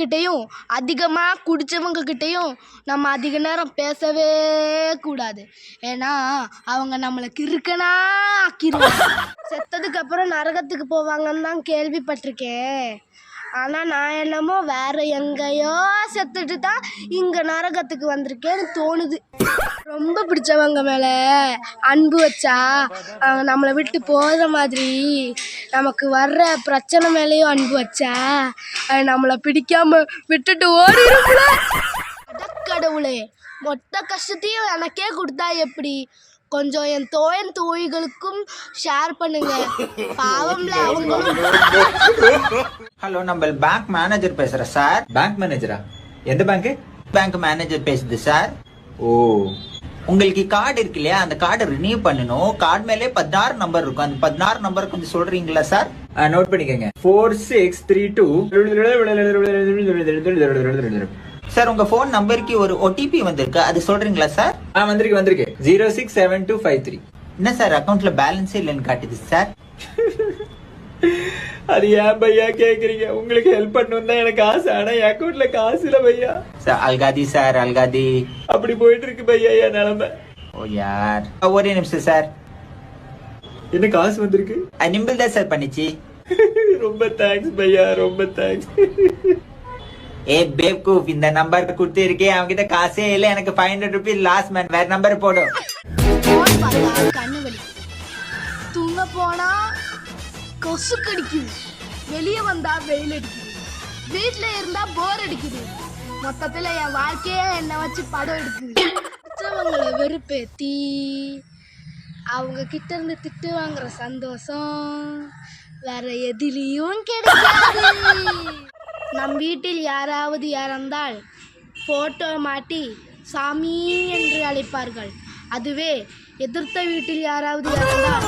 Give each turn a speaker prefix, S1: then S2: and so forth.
S1: கிட்டேயும் அதிகமாக குடித்தவங்க கிட்டேயும் நம்ம அதிக நேரம் பேசவே கூடாது. ஏன்னா அவங்க நம்மளை கிறுக்கனா ஆக்கிடுவாங்க. செத்ததுக்கப்புறம் நரகத்துக்கு போவாங்கன்னு தான் கேள்விப்பட்டிருக்கேன். ஆனால் நான் என்னமோ வேறு எங்கேயோ செத்துட்டு தான் இங்கே நரகத்துக்கு வந்திருக்கேன்னு தோணுது. ரொம்ப பிடிச்சவங்க மேலே அன்பு வச்சா அவங்க நம்மளை விட்டு போகிற மாதிரி, நமக்கு வர்ற பிரச்சனை மேலேயும் அன்பு வச்சா நம்மளை பிடிக்காம விட்டுட்டு ஓடிடும்ல. கடவுளே, மொத்த கஷ்டத்தையும் எனக்கே கொடுத்தா எப்படி? கொஞ்சம் என் தோழிகளுக்கும் ஷேர் பண்ணுங்க, பாவம்ல அவங்களும்.
S2: ஹலோ, நம்ம பேங்க் மேனேஜர் பேசுறேன் சார்.
S3: பேங்க் மேனேஜரா? எந்த பேங்க்?
S2: பேங்க் மேனேஜர் பேசுது சார்.
S3: ஓ,
S2: உங்களுக்கு கார்டு இருக்கு இல்லையா, அந்த கார்டை ரினியூ பண்ணணும். கார்டு மேலே 16 நம்பர் இருக்கும். அந்த 16 நம்பர் கொஞ்சம் சொல்றீங்களா சார்?
S3: நோட் பண்ணிக்கங்க. 4632.
S2: சார், உங்க போன் நம்பருக்கு ஒரு OTP வந்திருக்கு, அது சொல்றீங்களா சார்?
S3: வந்திருக்கு 067253.
S2: என்ன சார், அக்கௌண்ட்ல பேலன்ஸே இல்லைன்னு காட்டுது சார்.
S3: அது ஏன் பையா கேக்குறீங்க? உங்களுக்கு ஹெல்ப் பண்ணணும் தான் எனக்கு ஆசை. ஆனா என் அக்கௌண்ட்ல காசு இல்ல பையா.
S2: Sir அல்காதி sir, அல்காதி.
S3: அப்படி போயிட்டு இருக்கு பையா என் நிலைமை.
S2: ஓ யார், ஒரே நிமிஷம் சார்.
S3: என்ன காசு வந்திருக்கு?
S2: நிம்பிள் தான் சார் பண்ணிச்சு.
S3: ரொம்ப தேங்க்ஸ் பையா, ரொம்ப தேங்க்ஸ்.
S2: ஏ பேப்கூப், இந்த நம்பர் கொடுத்து இருக்கேன், அவன்கிட்ட காசே இல்லை. எனக்கு 500 rupees லாஸ்ட் மேன், வேற நம்பர் போடும்.
S1: கண்ணு வலி, தூங்க போனா கொசு கடிக்குது, வெளியே வந்தா வெயில் அடிக்குது, வீட்டுல இருந்தா போர் அடிக்குது. மொத்தத்துல என் வாழ்க்கையே என்னை வச்சு படம் எடுக்குது. பிடிச்சவங்களை வெறுப்பேத்தி அவங்க கிட்ட இருந்து திட்டு வாங்குற சந்தோஷம் வேற எதிலையும் கிடைக்காது. நம் வீட்டில் யாராவது இறந்தால் போட்டோ மாட்டி சாமி என்று அழைப்பார்கள். அதுவே எதிர்த்த வீட்டில் யாராவது இறந்தால்